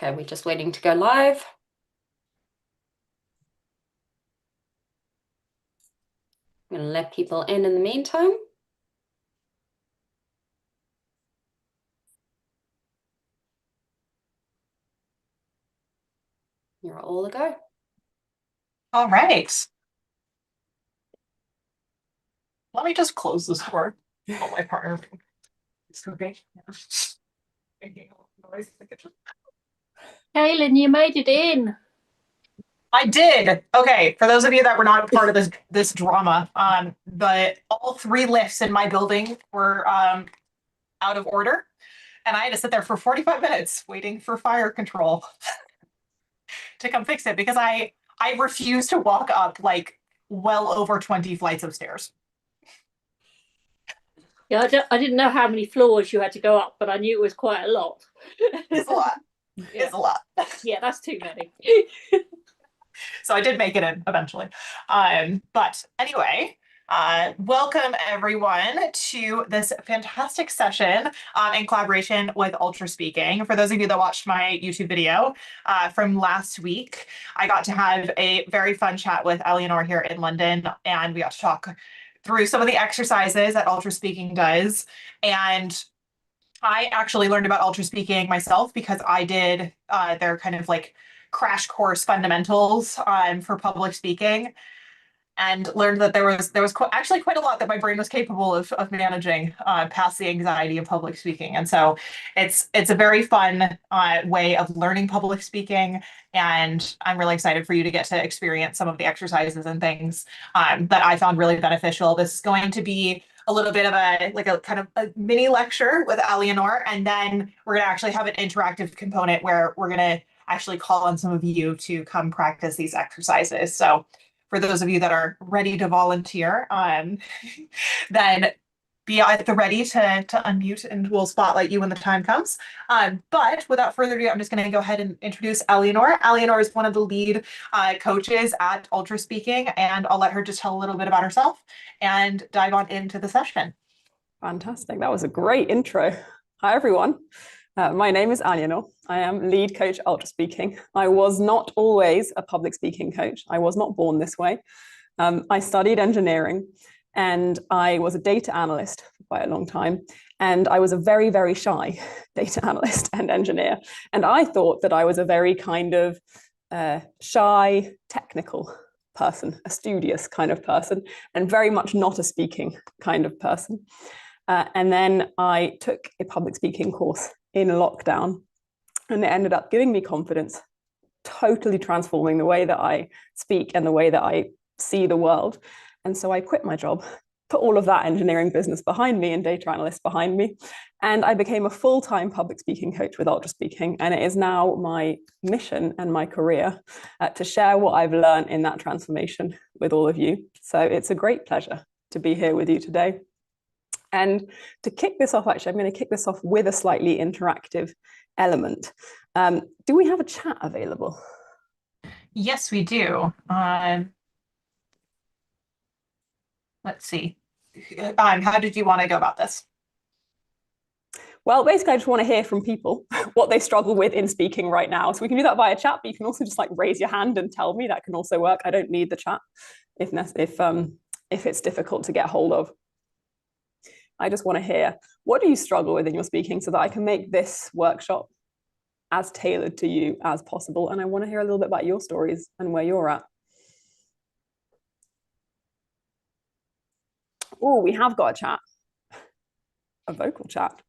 Okay, we're just waiting to go live. I'm going to let people in the meantime. You're all a go. All right. Let me just close this door. Oh, my partner is cooking. Making a noise in the kitchen. Kaylin, you made it in. I did. Okay, for those of you that were not part of this drama, but all three lifts in my building were out of order, and I had to sit there for 45 minutes waiting for fire control to come fix it because I refuse to walk up like well over 20 flights of stairs. Yeah, I didn't know how many floors you had to go up, but I knew it was quite a lot. It's a lot. Yeah. It's a lot. Yeah, that's too many. So I did make it in eventually. But anyway, welcome everyone to this fantastic session in collaboration with Ultraspeaking. For those of you that watched my YouTube video from last week, I got to have a very fun chat with Eleanor here in London, and we got to talk through some of the exercises that Ultraspeaking does. And I actually learned about Ultraspeaking myself because I did their kind of like crash course fundamentals for public speaking, and learned that there was actually quite a lot that my brain was capable of managing past the anxiety of public speaking. And so it's a very fun way of learning public speaking, and I'm really excited for you to get to experience some of the exercises and things that I found really beneficial. This is going to be a little bit of a kind of a mini lecture with Eleanor, and then we're going to actually have an interactive component where we're going to actually call on some of you to come practice these exercises. So for those of you that are ready to volunteer, then be at the ready to unmute, and we'll spotlight you when the time comes. But without further ado, I'm just going to go ahead and introduce Eleanor. Eleanor is one of the lead coaches at Ultraspeaking, and I'll let her just tell a little bit about herself and dive on into the session. Fantastic. That was a great intro. Hi, everyone. My name is Eleanor. I am lead coach at Ultraspeaking. I was not always a public speaking coach. I was not born this way. I studied engineering, and I was a data analyst for quite a long time. And I was a very, very shy data analyst and engineer. And I thought that I was a very kind of shy, technical person, a studious kind of person, and very much not a speaking kind of person. And then I took a public speaking course in lockdown, and it ended up giving me confidence, totally transforming the way that I speak and the way that I see the world. And so I quit my job, put all of that engineering business behind me and data analyst behind me, and I became a full-time public speaking coach with Ultraspeaking. And it is now my mission and my career to share what I've learned in that transformation with all of you. So it's a great pleasure to be here with you today. And to kick this off, actually, I'm going to kick this off with a slightly interactive element. Do we have a chat available? Yes, we do. Let's see. How did you want to go about this? Well, basically, I just want to hear from people what they struggle with in speaking right now. So we can do that via chat, but you can also just like raise your hand and tell me. That can also work. I don't need the chat if it's difficult to get hold of. I just want to hear, what do you struggle with in your speaking so that I can make this workshop as tailored to you as possible? And I want to hear a little bit about your stories and where you're at. Oh, we have got a chat, a vocal chat.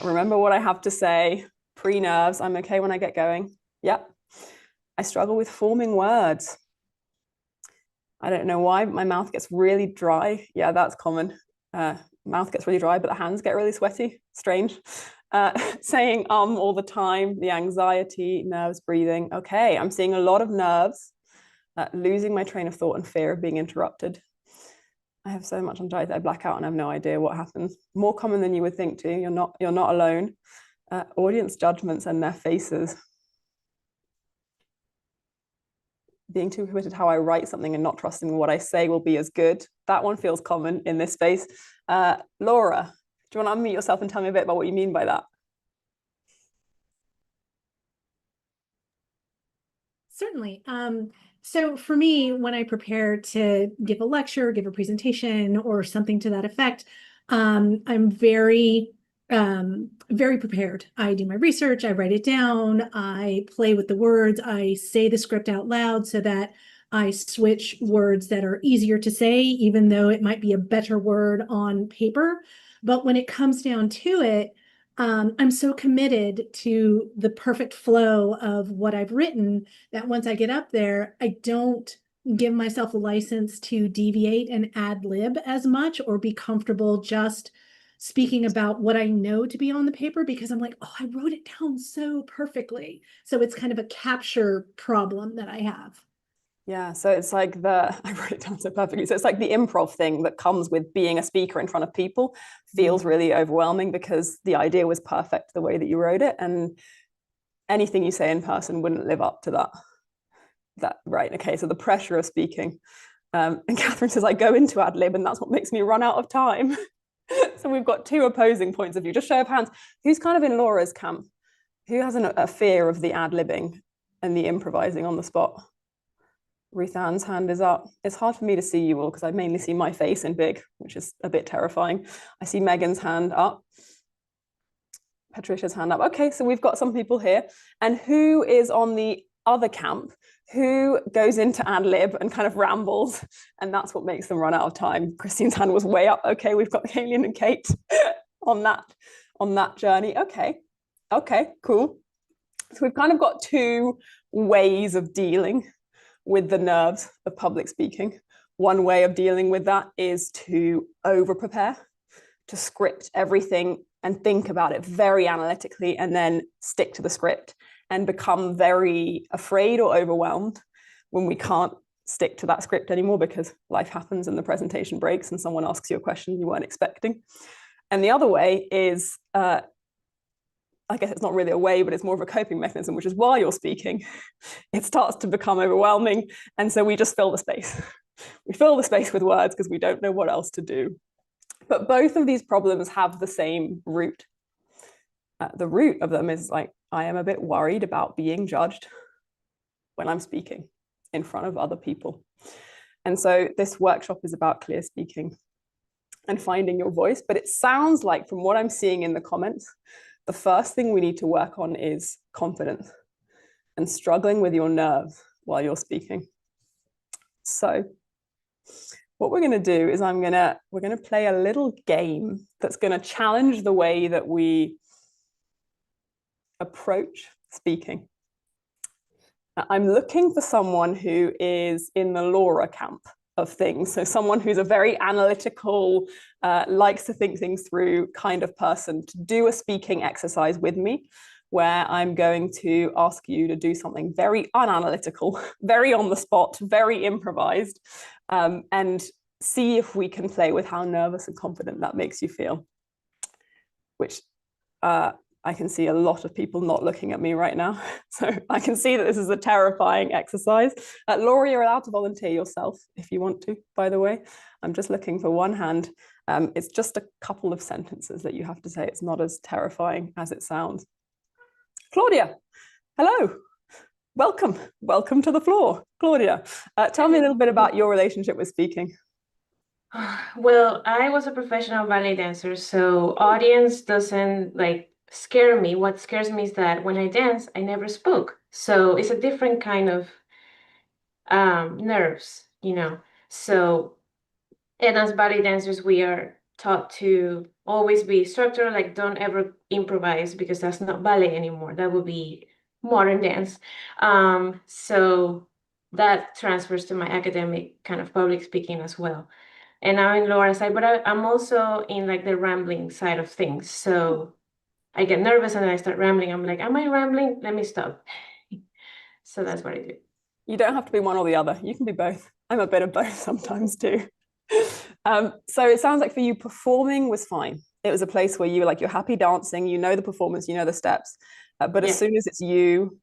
Remember what I have to say, pre-nerves, I'm okay when I get going. Yep. I struggle with forming words. I don't know why, my mouth gets really dry. Yeah, that's common. Mouth gets really dry, but the hands get really sweaty. Strange. Saying all the time, the anxiety, nerves, breathing. Okay, I'm seeing a lot of nerves, losing my train of thought and fear of being interrupted. I have so much anxiety that I black out and have no idea what happens. More common than you would think too. You're not alone. Audience judgments and their faces. Being too committed to how I write something and not trusting what I say will be as good. That one feels common in this space. Laura, do you want to unmute yourself and tell me a bit about what you mean by that? Certainly. So for me, when I prepare to give a lecture, give a presentation, or something to that effect, I'm very prepared. I do my research, I write it down, I play with the words, I say the script out loud so that I switch words that are easier to say, even though it might be a better word on paper. But when it comes down to it, I'm so committed to the perfect flow of what I've written that once I get up there, I don't give myself a license to deviate and ad lib as much or be comfortable just speaking about what I know to be on the paper because I'm like, oh, I wrote it down so perfectly. So it's kind of a capture problem that I have. Yeah, so it's like I wrote it down so perfectly. So it's like the improv thing that comes with being a speaker in front of people feels really overwhelming because the idea was perfect the way that you wrote it, and anything you say in person wouldn't live up to that. Right? Okay, so the pressure of speaking. And Catherine says I go into ad lib, and that's what makes me run out of time. So we've got two opposing points of view. Just show of hands, who's kind of in Laura's camp? Who has a fear of the ad libbing and the improvising on the spot? Ruth Ann's hand is up. It's hard for me to see you all because I mainly see my face in big, which is a bit terrifying. I see Megan's hand up. Patricia's hand up. Okay, so we've got some people here. And who is on the other camp? Who goes into ad lib and kind of rambles? And that's what makes them run out of time. Christine's hand was way up. Okay, we've got Kayleen and Kate on that journey. Okay, cool. So we've kind of got two ways of dealing with the nerves of public speaking. One way of dealing with that is to over-prepare, to script everything and think about it very analytically and then stick to the script and become very afraid or overwhelmed when we can't stick to that script anymore because life happens and the presentation breaks and someone asks you a question you weren't expecting. And the other way is, I guess it's not really a way, but it's more of a coping mechanism, which is while you're speaking, it starts to become overwhelming. And so we just fill the space. We fill the space with words because we don't know what else to do. But both of these problems have the same root. The root of them is like, I am a bit worried about being judged when I'm speaking in front of other people. And so this workshop is about clear speaking and finding your voice. But it sounds like from what I'm seeing in the comments, the first thing we need to work on is confidence and struggling with your nerves while you're speaking. So what we're going to do is we're going to play a little game that's going to challenge the way that we approach speaking. I'm looking for someone who is in the Laura camp of things. So someone who's a very analytical, likes to think things through kind of person to do a speaking exercise with me, where I'm going to ask you to do something very unanalytical, very on the spot, very improvised, and see if we can play with how nervous and confident that makes you feel, which I can see a lot of people not looking at me right now. So I can see that this is a terrifying exercise. Laura, you're allowed to volunteer yourself if you want to, by the way. I'm just looking for one hand. It's just a couple of sentences that you have to say. It's not as terrifying as it sounds. Claudia, hello. Welcome to the floor. Claudia, tell me a little bit about your relationship with speaking. Well, I was a professional ballet dancer, so audience doesn't scare me. What scares me is that when I dance, I never spoke. So it's a different kind of nerves, you know. So, and as ballet dancers, we are taught to always be structured, like don't ever improvise because that's not ballet anymore. That would be modern dance. So that transfers to my academic kind of public speaking as well. And I'm in Laura's side, but I'm also in like the rambling side of things. So I get nervous and then I start rambling. I'm like, am I rambling? Let me stop. So that's what I do. You don't have to be one or the other. You can be both. I'm a bit of both sometimes too. So it sounds like for you, performing was fine. It was a place where you were like, you're happy dancing, you know the performance, you know the steps. But as soon as it's you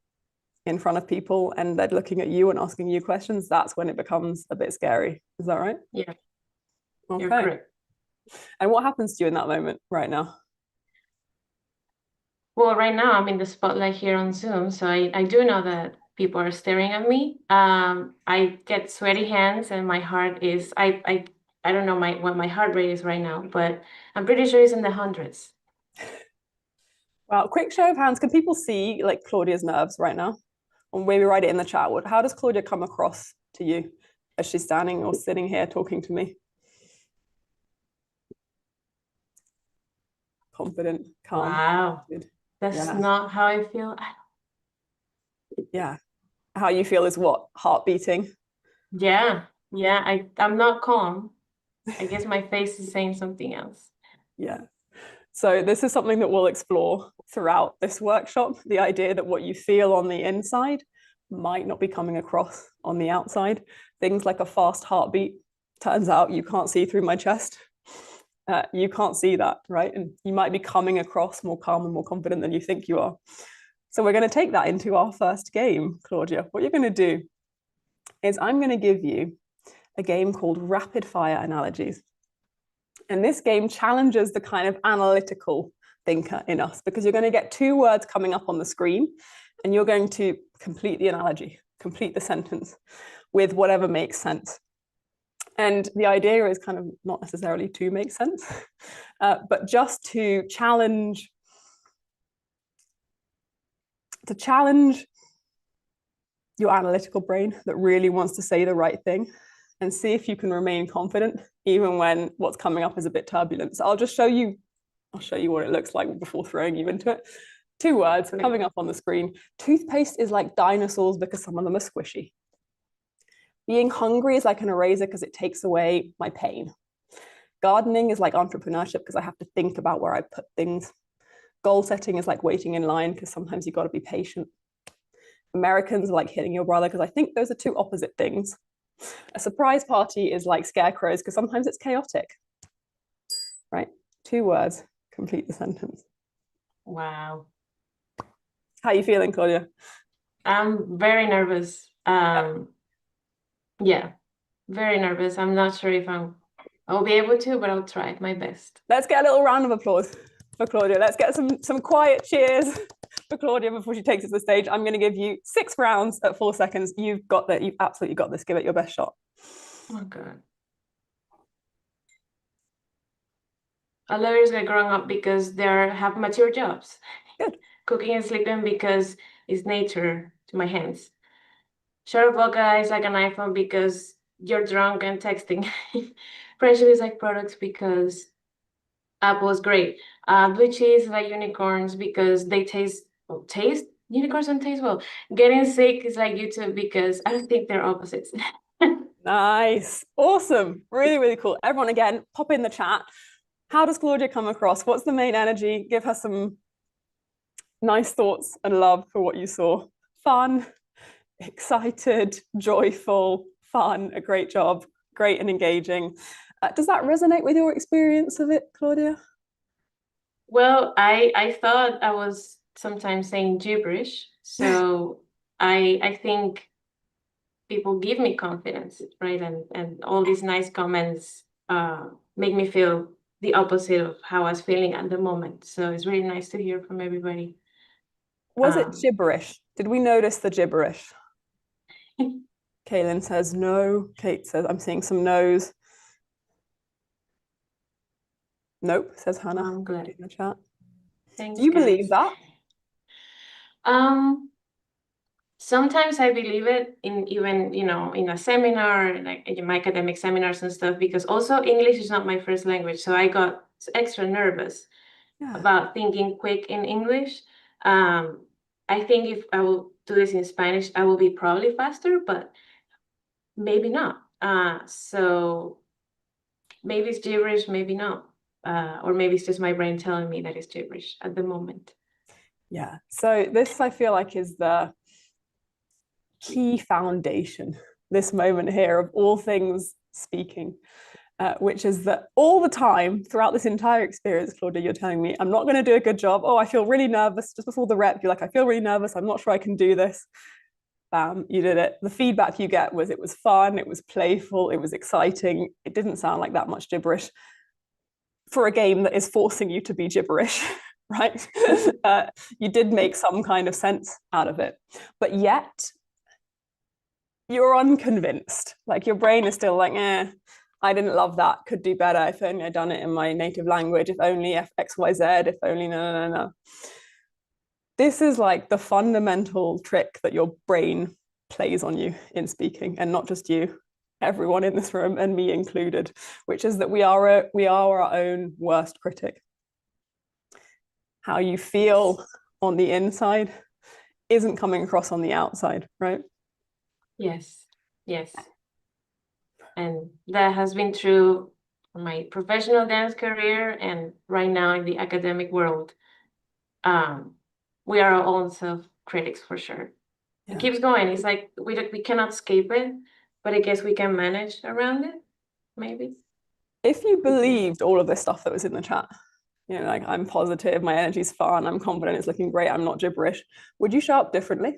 in front of people and they're looking at you and asking you questions, that's when it becomes a bit scary. Is that right? Yeah. Okay. You're correct. And what happens to you in that moment right now? Well, right now I'm in the spotlight here on Zoom, so I do know that people are staring at me. I get sweaty hands and my heart is, I don't know what my heart rate is right now, but I'm pretty sure it's in the hundreds. Well, quick show of hands. Can people see like Claudia's nerves right now? Or maybe write it in the chat. How does Claudia come across to you as she's standing or sitting here talking to me? Confident, calm. Wow. Good. That's Yeah. not how I feel. Yeah. How you feel is what? Heart beating? Yeah. I'm not calm. I guess my face is saying something else. Yeah. So this is something that we'll explore throughout this workshop, the idea that what you feel on the inside might not be coming across on the outside. Things like a fast heartbeat. Turns out you can't see through my chest. You can't see that, right? And you might be coming across more calm and more confident than you think you are. So we're going to take that into our first game, Claudia. What you're going to do is I'm going to give you a game called Rapid Fire Analogies. And this game challenges the kind of analytical thinker in us, because you're going to get 2 words coming up on the screen and you're going to complete the analogy, complete the sentence with whatever makes sense. And the idea is kind of not necessarily to make sense, but just to challenge your analytical brain that really wants to say the right thing, and see if you can remain confident even when what's coming up is a bit turbulent. So I'll show you what it looks like before throwing you into it. 2 words coming up on the screen. Toothpaste is like dinosaurs because some of them are squishy. Being hungry is like an eraser because it takes away my pain. Gardening is like entrepreneurship because I have to think about where I put things. Goal setting is like waiting in line because sometimes you've got to be patient. Americans are like hitting your brother because I think those are 2 opposite things. A surprise party is like scarecrows because sometimes it's chaotic, right? 2 words, complete the sentence. Wow. How are you feeling, Claudia? I'm very nervous. Yeah, very nervous. I'm not sure if I'll be able to, but I'll try my best. Let's get a little round of applause for Claudia. Let's get some quiet cheers for Claudia before she takes us to the stage. I'm going to give you 6 rounds at 4 seconds. You've got that. You've absolutely got this. Give it your best shot. Oh, God. A lawyer is like growing up because they have mature jobs. Good. Cooking and sleeping because it's nature to my hands. Share of vodka is like an iPhone because you're drunk and texting. Friendship is like products because Apple is great. Blue cheese is like unicorns because they taste unicorns don't taste well. Getting sick is like YouTube because I don't think they're opposites. Nice. Awesome. Really, really cool. Everyone, again, pop in the chat. How does Claudia come across? What's the main energy? Give her some nice thoughts and love for what you saw. Fun, excited, joyful, fun, a great job, great and engaging. Does that resonate with your experience of it, Claudia? Well, I thought I was sometimes saying gibberish, so I think people give me confidence, right? And all these nice comments make me feel the opposite of how I was feeling at the moment. So it's really nice to hear from everybody. Was it gibberish? Did we notice the gibberish? Kaylin says no. Kate says, I'm seeing some no's. Nope, says Hannah. I'm glad. In the chat. Thanks, Do you guys. believe that? Sometimes I believe it in even, in a seminar, like in my academic seminars and stuff, because also English is not my first language. So I got extra nervous about thinking quick in English. I think if I will do this in Spanish, I will be probably faster, but maybe not. So maybe it's gibberish, maybe not. Or maybe it's just my brain telling me that it's gibberish at the moment. Yeah. So this, I feel like, is the key foundation, this moment here of all things speaking, which is that all the time throughout this entire experience, Claudia, you're telling me, I'm not going to do a good job. Oh, I feel really nervous. Just before the rep, you're like, I feel really nervous. I'm not sure I can do this. Bam, you did it. The feedback you get was it was fun, it was playful, it was exciting. It didn't sound like that much gibberish for a game that is forcing you to be gibberish, right? You did make some kind of sense out of it. But yet, you're unconvinced. Like your brain is still like, I didn't love that, could do better. If only I'd done it in my native language, if only X, Y, Z, if only no. This is like the fundamental trick that your brain plays on you in speaking, and not just you, everyone in this room and me included, which is that we are our own worst critic. How you feel on the inside isn't coming across on the outside, right? Yes, yes. And that has been true for my professional dance career and right now in the academic world. We are our own self-critics for sure. Yeah. It keeps going. It's like we cannot escape it, but I guess we can manage around it, maybe. If you believed all of this stuff that was in the chat, you know, like I'm positive, my energy's fun, I'm confident, it's looking great, I'm not gibberish, would you show up differently?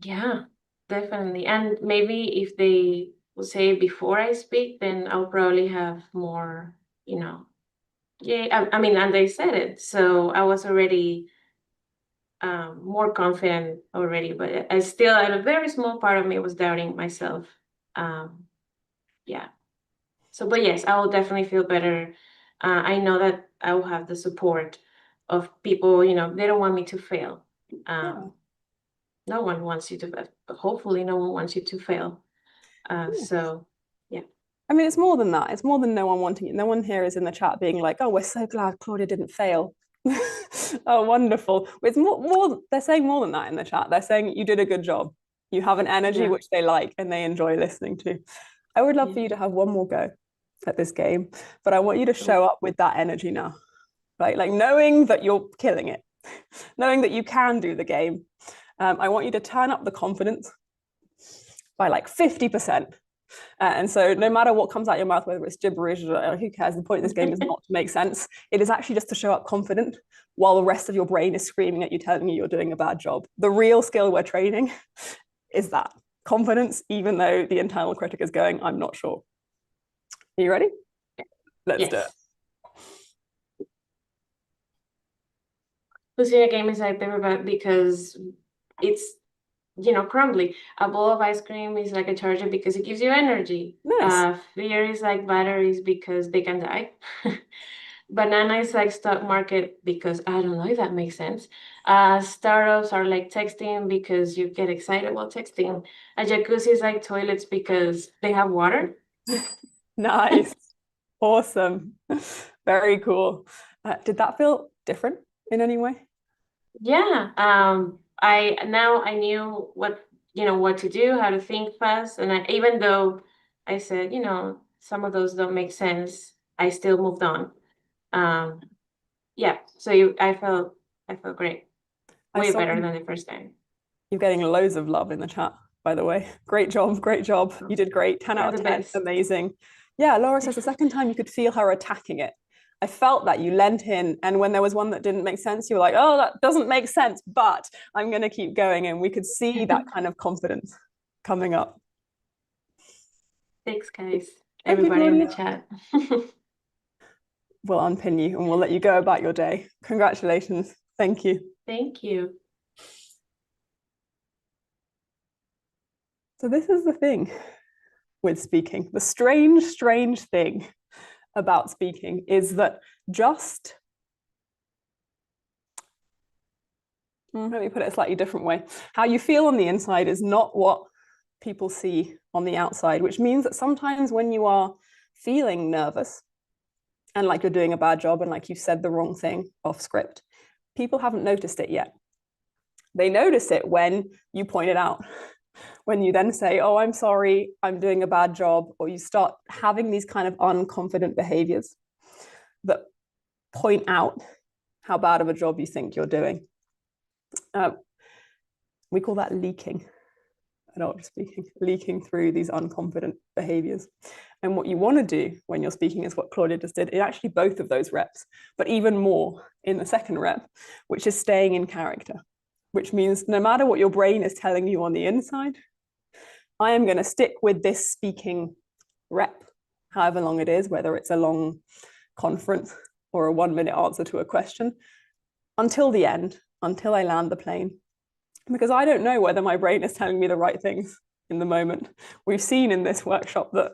Yeah, definitely. And maybe if they would say before I speak, then I'll probably have more, I mean, and they said it, so I was already more confident already, but I still, at a very small part of me was doubting myself. Yeah. So, but yes, I will definitely feel better. I know that I will have the support of people, they don't want me to fail. No one wants you to, hopefully no one wants you to fail. So, yeah. I mean, it's more than that. It's more than no one wanting it. No one here is in the chat being like, oh, we're so glad Claudia didn't fail. Oh, wonderful. It's more, they're saying more than that in the chat. They're saying you did a good job. You have an energy which they like and they enjoy listening to. I would love for you to have one more go at this game, but I want you to show up with that energy now, right? Like knowing that you're killing it, knowing that you can do the game. I want you to turn up the confidence by like 50%. And so no matter what comes out your mouth, whether it's gibberish or who cares, the point of this game is not to make sense. It is actually just to show up confident while the rest of your brain is screaming at you, telling you you're doing a bad job. The real skill we're training is that confidence, even though the internal critic is going, I'm not sure. Are you ready? Let's do it. Losing a game is like very because it's crumbly. A bowl of ice cream is like a charger because it gives you energy. Nice. Fear is like batteries because they can die. Banana is like stock market because I don't know if that makes sense. Startups are like texting because you get excited while texting. A jacuzzi is like toilets because they have water. Nice. Awesome. Very cool. Did that feel different in any way? Yeah. I knew what to do, how to think fast, and even though I said some of those don't make sense, I still moved on. Yeah. So I felt great, way better than the first time. You're getting loads of love in the chat, by the way. Great job, great job. You did great. 10 out of 10. Amazing. Yeah, Laura says the second time you could feel her attacking it. I felt that you leant in, and when there was one that didn't make sense, you were like, oh, that doesn't make sense, but I'm going to keep going. And we could see that kind of confidence coming up. Thanks, guys. Everybody in the chat. We'll unpin you and we'll let you go about your day. Congratulations. Thank you. Thank you. So this is the thing with speaking. The strange, strange thing about speaking is that let me put it a slightly different way. How you feel on the inside is not what people see on the outside, which means that sometimes when you are feeling nervous and like you're doing a bad job and like you said the wrong thing off script, people haven't noticed it yet. They notice it when you point it out. When you then say, oh, I'm sorry, I'm doing a bad job, or you start having these kind of unconfident behaviors that point out how bad of a job you think you're doing. We call that leaking. at Ultraspeaking, leaking through these unconfident behaviors. And what you want to do when you're speaking is what Claudia just did, in actually both of those reps, but even more in the second rep, which is staying in character, which means no matter what your brain is telling you on the inside, I am going to stick with this speaking rep, however long it is, whether it's a long conference or a 1-minute answer to a question, until the end, until I land the plane. Because I don't know whether my brain is telling me the right things in the moment. We've seen in this workshop that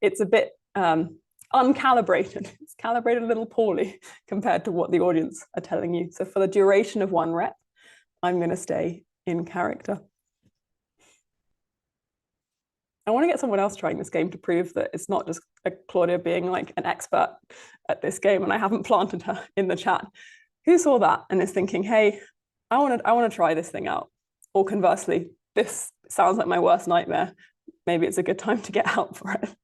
it's a bit uncalibrated. It's calibrated a little poorly compared to what the audience are telling you. So for the duration of one rep, I'm going to stay in character. I want to get someone else trying this game to prove that it's not just Claudia being like an expert at this game, and I haven't planted her in the chat. Who saw that and is thinking, hey, I want to try this thing out? Or conversely, this sounds like my worst nightmare. Maybe it's a good time to get out for it.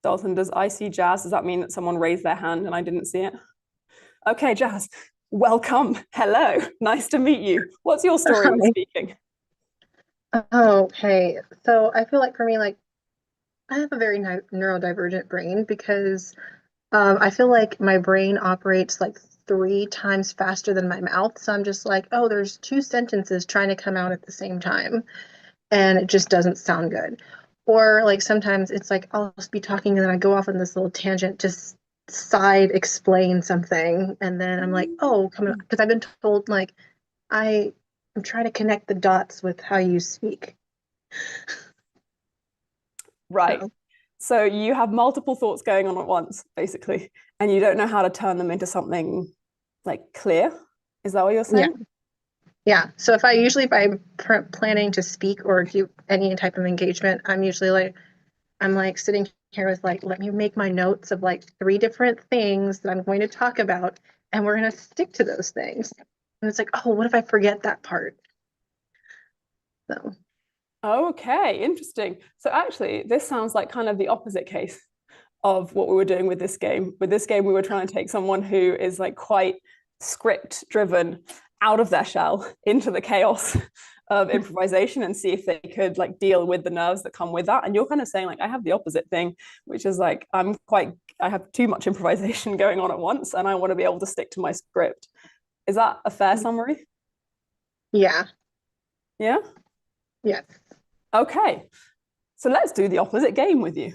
Dalton, does I see Jazz? Does that mean that someone raised their hand and I didn't see it? Okay, Jazz, welcome. Hello, nice to meet you. What's your story with speaking? Oh, hey. So I feel like for me, like I have a very neurodivergent brain because I feel like my brain operates like 3 times faster than my mouth. So I'm just like, oh, there's 2 sentences trying to come out at the same time, and it just doesn't sound good. Or like sometimes it's like I'll just be talking and then I go off on this little tangent, just side explain something, and then I'm like, oh, come on, because I've been told like I'm trying to connect the dots with how you speak. Right. So, So you have multiple thoughts going on at once, basically, and you don't know how to turn them into something like clear. Is that what you're saying? yeah. So if I'm planning to speak or do any type of engagement, I'm like sitting here with like, let me make my notes of like 3 different things that I'm going to talk about, and we're going to stick to those things. And it's like, oh, what if I forget that part? So, Okay, interesting. So actually, this sounds like kind of the opposite case of what we were doing with this game. With this game, we were trying to take someone who is like quite script driven out of their shell into the chaos of improvisation and see if they could like deal with the nerves that come with that. And you're kind of saying like, I have the opposite thing, which is like, I have too much improvisation going on at once and I want to be able to stick to my script. Is that a fair summary? yeah. Yeah? Yes. Okay. So let's do the opposite game with you.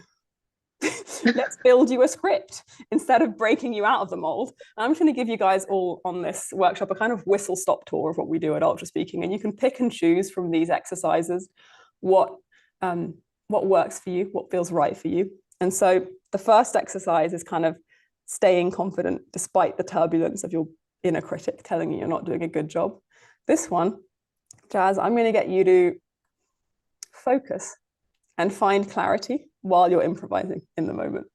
Let's build you a script instead of breaking you out of the mold. I'm just going to give you guys all on this workshop a kind of whistle stop tour of what we do at Ultraspeaking, and you can pick and choose from these exercises what works for you, what feels right for you. And so the first exercise is kind of staying confident despite the turbulence of your inner critic telling you you're not doing a good job. This one, Jazz, I'm going to get you to focus and find clarity while you're improvising in the moment.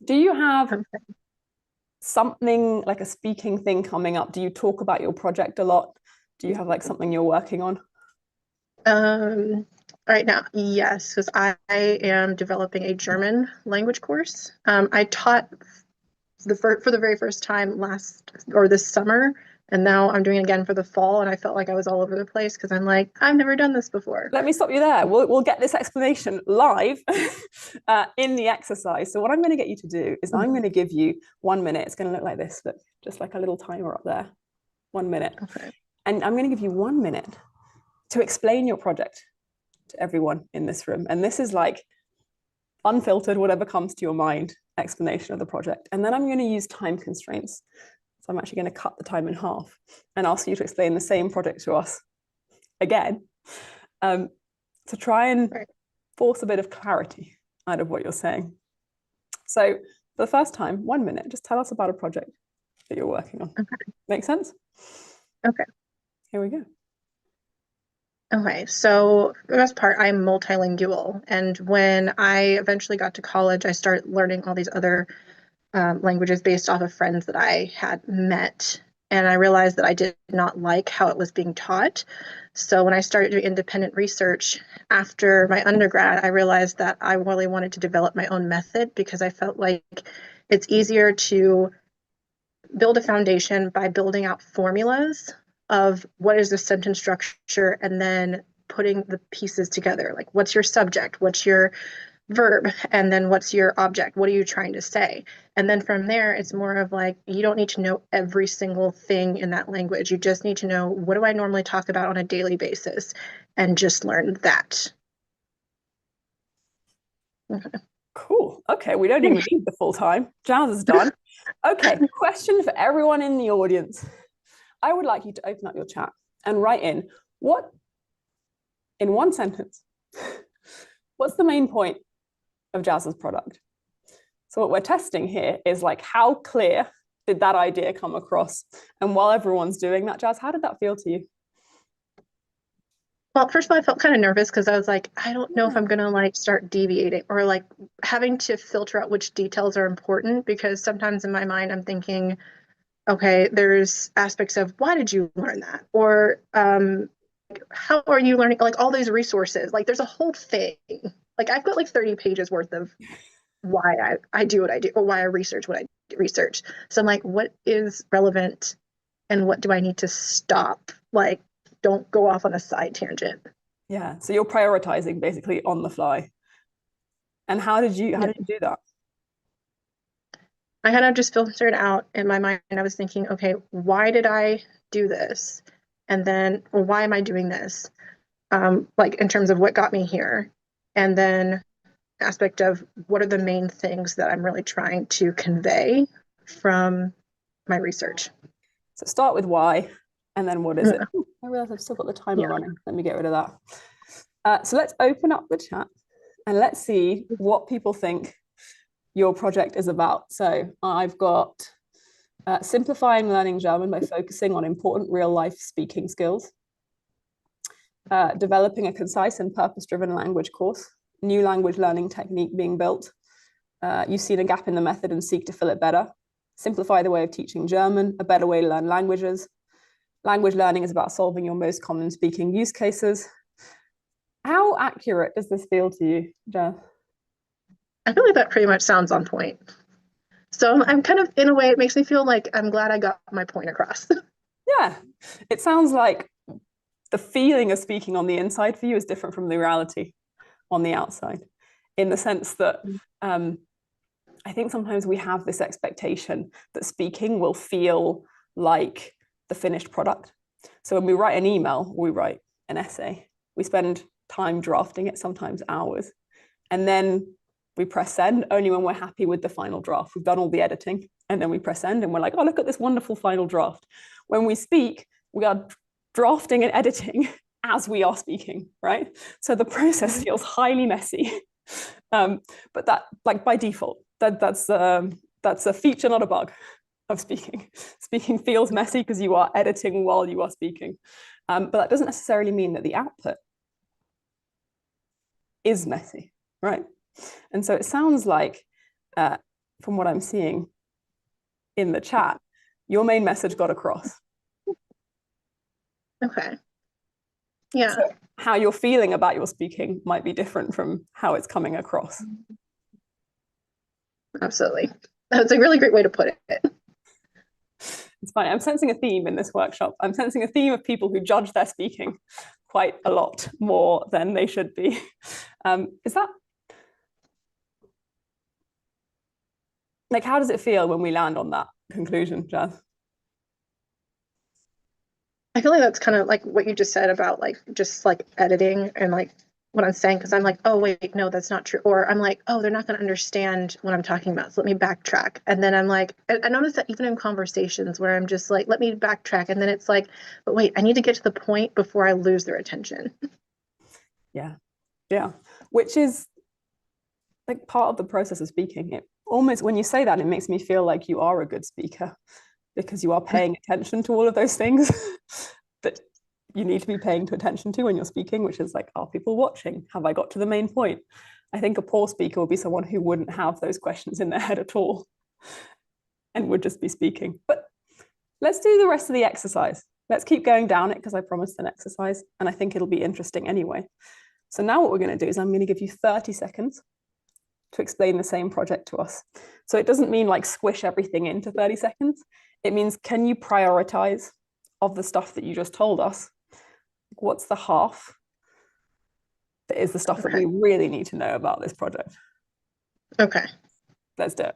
Do you have something like a speaking thing coming up? Do you talk about your project a lot? Do you have like something you're working on? Right now, yes, because I am developing a German language course. I taught for the very first time this summer, and now I'm doing it again for the fall, and I felt like I was all over the place because I'm like, I've never done this before. Let me stop you there. We'll get this explanation live in the exercise. So what I'm going to get you to do is I'm going to give you 1 minute. It's going to look like this, but just like a little timer up there. 1 minute. Okay. And I'm going to give you 1 minute to explain your project to everyone in this room. And this is like unfiltered, whatever comes to your mind, explanation of the project. And then I'm going to use time constraints. So I'm actually going to cut the time in half and ask you to explain the same project to us again, to try and force a bit of clarity out of what you're saying. So for the first time, 1 minute, just tell us about a project that you're working on. Okay. Make sense? Okay. Here we go. Okay, so for the most part, I'm multilingual. And when I eventually got to college, I started learning all these other languages based off of friends that I had met. And I realized that I did not like how it was being taught. So when I started doing independent research after my undergrad, I realized that I really wanted to develop my own method because I felt like it's easier to build a foundation by building out formulas of what is the sentence structure and then putting the pieces together. Like, what's your subject? What's your verb, and then what's your object? What are you trying to say? And then from there, it's more of like, you don't need to know every single thing in that language. You just need to know, what do I normally talk about on a daily basis, and just learn that. Cool. Okay, we don't even need the full time. Jazz is done. Okay, question for everyone in the audience. I would like you to open up your chat and write in what, in one sentence, what's the main point of Jazz's product? So what we're testing here is like, how clear did that idea come across? And while everyone's doing that, Jazz, how did that feel to you? Well, first of all, I felt kind of nervous because I was like, I don't know if I'm gonna like start deviating or like having to filter out which details are important, because sometimes in my mind I'm thinking, okay, there's aspects of why did you learn that? Or how are you learning, like all these resources? Like there's a whole thing. Like I've got like 30 pages worth of why I do what I do, or why I research what I research. So I'm like, what is relevant and what do I need to stop? Like, don't go off on a side tangent. Yeah, so you're prioritizing basically on the fly. And how did you do that? I kind of just filtered out in my mind. I was thinking, okay, why did I do this? And then, well, why am I doing this? Like in terms of what got me here. And then aspect of what are the main things that I'm really trying to convey from my research. So start with why, and then what is it? Yeah. Ooh, I realize I've still got the timer running. Let me get rid of that. So let's open up the chat and let's see what people think your project is about. So I've got simplifying learning German by focusing on important real life speaking skills, developing a concise and purpose-driven language course, new language learning technique being built. You've seen a gap in the method and seek to fill it better. Simplify the way of teaching German, a better way to learn languages. Language learning is about solving your most common speaking use cases. How accurate does this feel to you, Jeff? I feel like that pretty much sounds on point. So I'm kind of, in a way, it makes me feel like I'm glad I got my point across. Yeah, it sounds like the feeling of speaking on the inside for you is different from the reality on the outside, in the sense that I think sometimes we have this expectation that speaking will feel like the finished product. So when we write an email, we write an essay, we spend time drafting it, sometimes hours, and then we press send only when we're happy with the final draft. We've done all the editing, and then we press send and we're like, oh, look at this wonderful final draft. When we speak, we are drafting and editing as we are speaking, right? So the process feels highly messy. But that, like by default, that's a feature, not a bug of speaking. Speaking feels messy because you are editing while you are speaking. But that doesn't necessarily mean that the output is messy, right? And so it sounds like, from what I'm seeing in the chat, your main message got across. Okay. Yeah. So how you're feeling about your speaking might be different from how it's coming across. Absolutely. That's a really great way to put it. It's funny, I'm sensing a theme in this workshop. I'm sensing a theme of people who judge their speaking quite a lot more than they should be. Is that, like, how does it feel when we land on that conclusion, Jazz? I feel like that's kind of like what you just said about like just like editing and like what I'm saying, because I'm like, oh wait, no, that's not true. Or I'm like, oh, they're not going to understand what I'm talking about. So let me backtrack. And then I'm like, I notice that even in conversations where I'm just like, let me backtrack. And then it's like, but wait, I need to get to the point before I lose their attention. Yeah. Yeah. Which is like part of the process of speaking. It almost, when you say that, it makes me feel like you are a good speaker because you are paying attention to all of those things that you need to be paying attention to when you're speaking, which is like, are people watching? Have I got to the main point? I think a poor speaker would be someone who wouldn't have those questions in their head at all and would just be speaking. But let's do the rest of the exercise. Let's keep going down it because I promised an exercise and I think it'll be interesting anyway. So now what we're going to do is I'm going to give you 30 seconds to explain the same project to us. So it doesn't mean like squish everything into 30 seconds. It means, can you prioritize of the stuff that you just told us? What's the half that is the stuff that we really need to know about this project. Okay. Let's do it.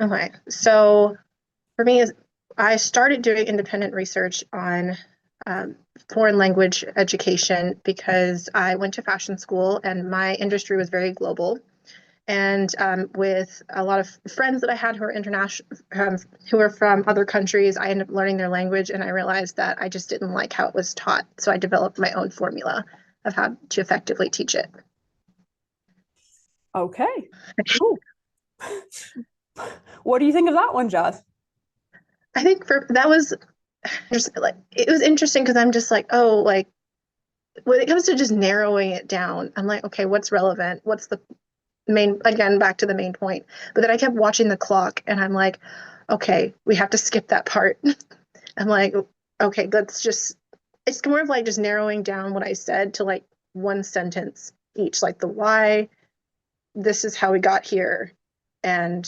Okay. So for me, I started doing independent research on foreign language education because I went to fashion school and my industry was very global. And with a lot of friends that I had who are international, who are from other countries, I ended up learning their language, and I realized that I just didn't like how it was taught. So I developed my own formula of how to effectively teach it. Okay, cool. What do you think of that one, Jazz? I think that was just like, it was interesting because I'm just like, oh, like when it comes to just narrowing it down, I'm like, okay, what's relevant? What's the main, again, back to the main point. But then I kept watching the clock and I'm like, okay, we have to skip that part. I'm like, okay, it's more of like just narrowing down what I said to like one sentence each, like the why, this is how we got here, and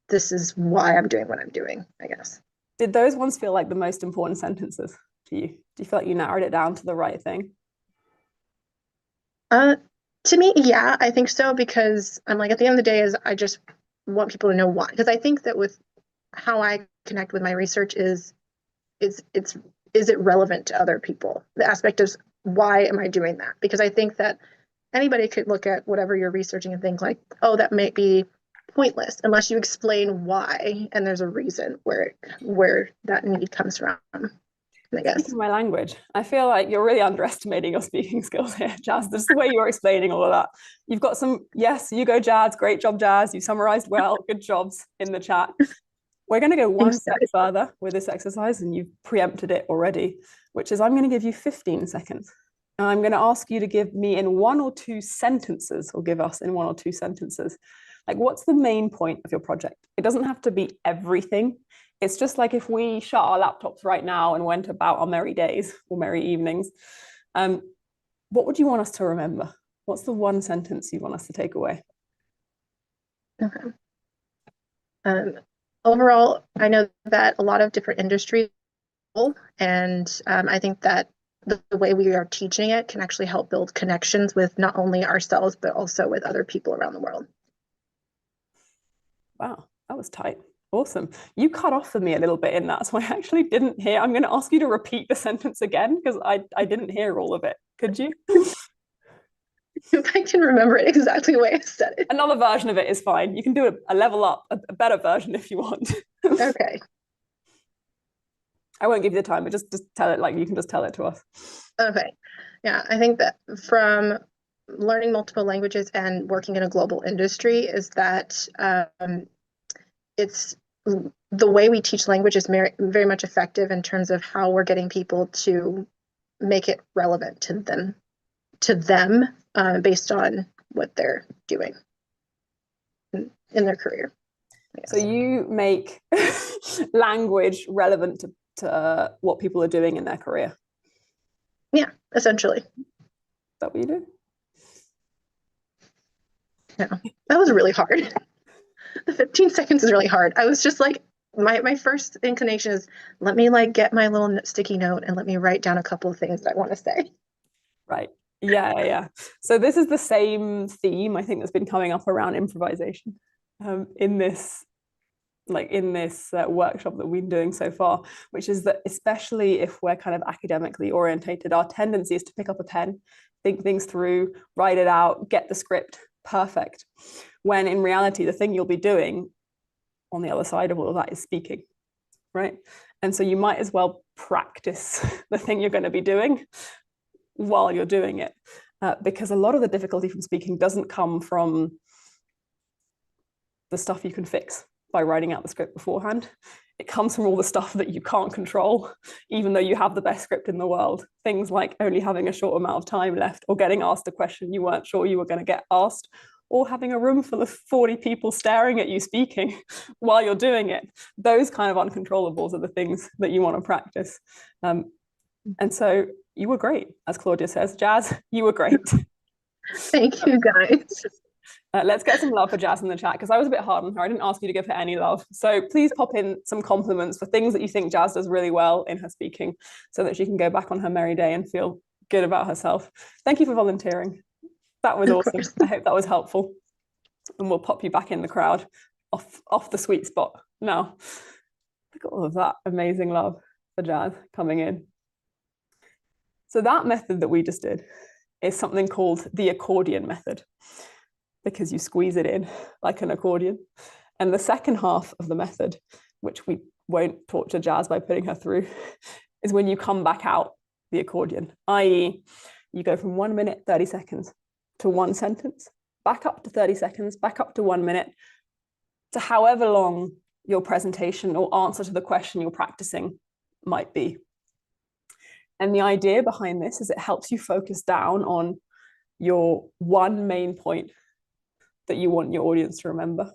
this is why I'm doing what I'm doing, I guess. Did those ones feel like the most important sentences to you? Do you feel like you narrowed it down to the right thing? To me, yeah, I think so, because I'm like, at the end of the day, is I just want people to know why. Because I think that with how I connect with my research is it relevant to other people? The aspect of why am I doing that? Because I think that anybody could look at whatever you're researching and think like, oh, that might be pointless unless you explain why and there's a reason where that need comes from, I guess. Speaking my language, I feel like you're really underestimating your speaking skills here, Jazz. Just the way you're explaining all of that. You've got some, yes, you go, Jazz. Great job, Jazz. You summarized well. Good jobs in the chat. We're going to go one step further with this exercise, and you've preempted it already, which is I'm going to give you 15 seconds. And I'm going to ask you to give me in 1 or 2 sentences, or give us in 1 or 2 sentences, like what's the main point of your project? It doesn't have to be everything. It's just like if we shut our laptops right now and went about our merry days or merry evenings, what would you want us to remember? What's the one sentence you want us to take away? Okay. Overall, I know that a lot of different industries, and I think that the way we are teaching it can actually help build connections with not only ourselves, but also with other people around the world. Wow, that was tight. Awesome. You cut off for me a little bit in that, so I actually didn't hear. I'm going to ask you to repeat the sentence again because I didn't hear all of it. Could you? If I can remember it exactly the way I said it. Another version of it is fine. You can do a level up, a better version if you want. Okay. I won't give you the time, but just tell it, like you can just tell it to us. Okay. Yeah, I think that from learning multiple languages and working in a global industry is that it's the way we teach language is very, very much effective in terms of how we're getting people to make it relevant to them based on what they're doing in their career. So you make language relevant to what people are doing in their career. Yeah, essentially. Is that what you do? Yeah, that was really hard. The 15 seconds is really hard. I was just like, my first inclination is let me like get my little sticky note and let me write down a couple of things that I want to say. Right. Yeah. So this is the same theme I think that's been coming up around improvisation in this workshop that we've been doing so far, which is that especially if we're kind of academically orientated, our tendency is to pick up a pen, think things through, write it out, get the script perfect. When in reality, the thing you'll be doing on the other side of all of that is speaking, right? And so you might as well practice the thing you're going to be doing while you're doing it, because a lot of the difficulty from speaking doesn't come from the stuff you can fix by writing out the script beforehand. It comes from all the stuff that you can't control, even though you have the best script in the world. Things like only having a short amount of time left, or getting asked a question you weren't sure you were going to get asked, or having a room full of 40 people staring at you speaking while you're doing it. Those kind of uncontrollables are the things that you want to practice. And so you were great, as Claudia says. Jazz, you were great. Thank you, guys. Let's get some love for Jazz in the chat, because I was a bit hard on her. I didn't ask you to give her any love. So please pop in some compliments for things that you think Jazz does really well in her speaking, so that she can go back on her merry day and feel good about herself. Thank you for volunteering. That was Of awesome. course. I hope that was helpful. And we'll pop you back in the crowd off the sweet spot now. Look at all of that amazing love for Jazz coming in. So that method that we just did is something called the accordion method, because you squeeze it in like an accordion. And the second half of the method, which we won't torture Jazz by putting her through, is when you come back out the accordion, i.e. you go from 1 minute, 30 seconds to one sentence, back up to 30 seconds, back up to 1 minute, to however long your presentation or answer to the question you're practicing might be. And the idea behind this is it helps you focus down on your one main point that you want your audience to remember.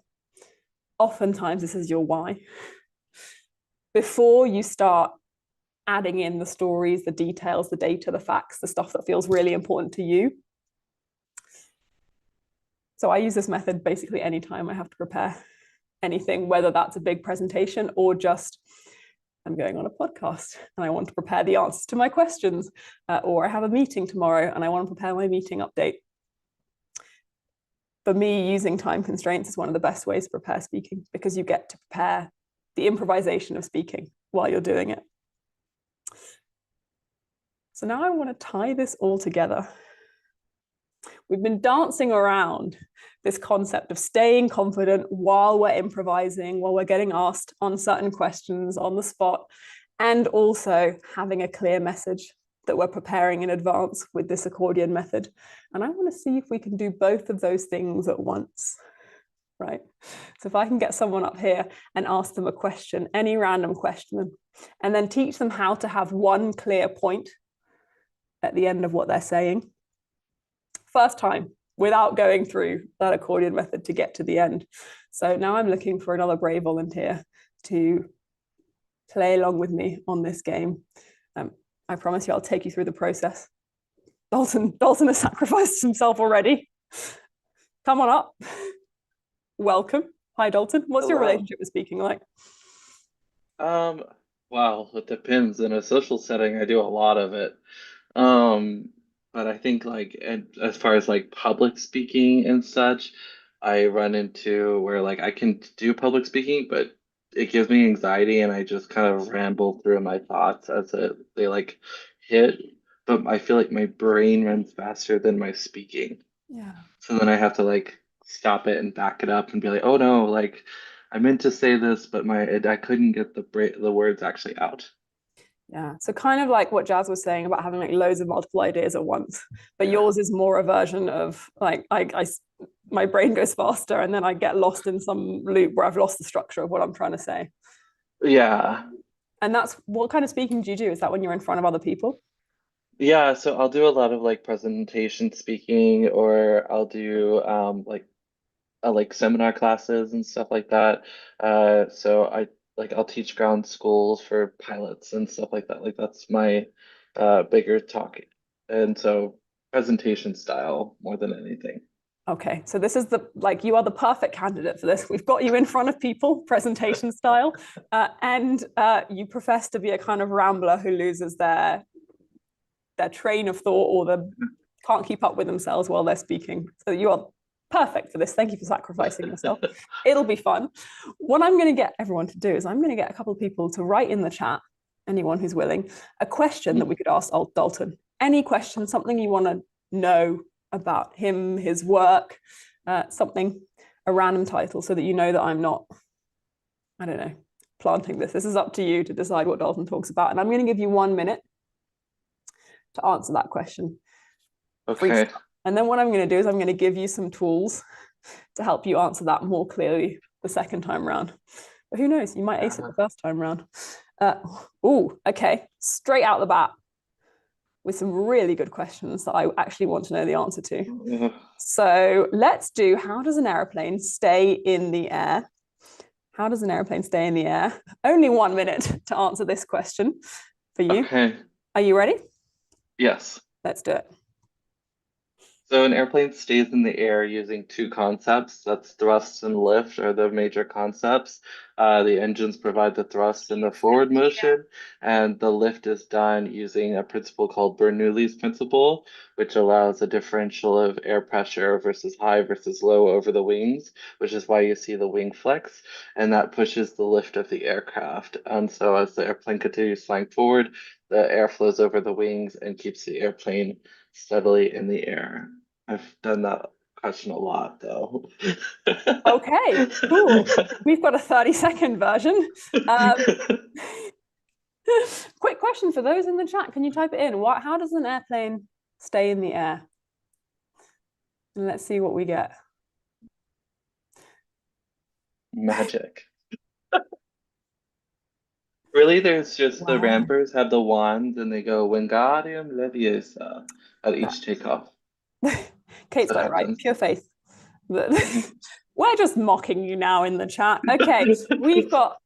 Oftentimes, this is your why. Before you start adding in the stories, the details, the data, the facts, the stuff that feels really important to you. So I use this method basically anytime I have to prepare anything, whether that's a big presentation or just I'm going on a podcast and I want to prepare the answers to my questions, or I have a meeting tomorrow and I want to prepare my meeting update. For me, using time constraints is one of the best ways to prepare speaking, because you get to prepare the improvisation of speaking while you're doing it. So now I want to tie this all together. We've been dancing around this concept of staying confident while we're improvising, while we're getting asked uncertain questions on the spot, and also having a clear message that we're preparing in advance with this accordion method. And I want to see if we can do both of those things at once, right? So if I can get someone up here and ask them a question, any random question, and then teach them how to have one clear point at the end of what they're saying, first time, without going through that accordion method to get to the end. So now I'm looking for another brave volunteer to play along with me on this game. I promise you I'll take you through the process. Dalton has sacrificed himself already. Come on up. Welcome. Hi, Dalton. What's your relationship with speaking like? Well, it depends. In a social setting, I do a lot of it. But I think as far as like public speaking and such, I run into where like I can do public speaking, but it gives me anxiety and I just kind of ramble through my thoughts as they like hit. But I feel like my brain runs faster than my speaking. Yeah. So then I have to like stop it and back it up and be like, oh no, like I meant to say this, but I couldn't get the words actually out. Yeah, so kind of like what Jazz was saying about having like loads of multiple ideas at once, but Yeah. yours is more a version of like my brain goes faster and then I get lost in some loop where I've lost the structure of what I'm trying to say. Yeah. And that's what kind of speaking do you do? Is that when you're in front of other people? Yeah, so I'll do a lot of like presentation speaking, or I'll do like seminar classes and stuff like that. So I'll teach ground schools for pilots and stuff like that. Like that's my bigger talk. And so presentation style more than anything. Okay, so this is you are the perfect candidate for this. We've got you in front of people, presentation style, and you profess to be a kind of rambler who loses their train of thought or can't keep up with themselves while they're speaking. So you are perfect for this. Thank you for sacrificing yourself. It'll be fun. What I'm going to get everyone to do is I'm going to get a couple of people to write in the chat, anyone who's willing, a question that we could ask Dalton. Any question, something you want to know about him, his work, something, a random title, so that you know that I'm not, I don't know, planting this. This is up to you to decide what Dalton talks about. And I'm going to give you 1 minute to answer that question. Okay. And then what I'm going to do is I'm going to give you some tools to help you answer that more clearly the second time round. But who knows, you might ace it the first time round. Okay, straight out the bat with some really good questions that I actually want to know the answer to. So let's do, how does an airplane stay in the air? How does an airplane stay in the air? Only 1 minute to answer this question for you. Okay. Are you ready? Yes. Let's do it. So an airplane stays in the air using two concepts. That's thrust and lift are the major concepts. The engines provide the thrust and the forward motion, and the lift is done using a principle called Bernoulli's principle, which allows a differential of air pressure versus high versus low over the wings, which is why you see the wing flex, and that pushes the lift of the aircraft. And so as the airplane continues flying forward, the air flows over the wings and keeps the airplane steadily in the air. I've done that question a lot though. Okay, cool. We've got a 30-second version. Quick question for those in the chat. Can you type it in? How does an airplane stay in the air? And let's see what we get. Magic. Really, there's just the Wow. rampers have the wands and they go Wingardium Leviosa at each takeoff. Kate's What got it right. happens? Pure faith. We're just mocking you now in the chat. Okay, we've got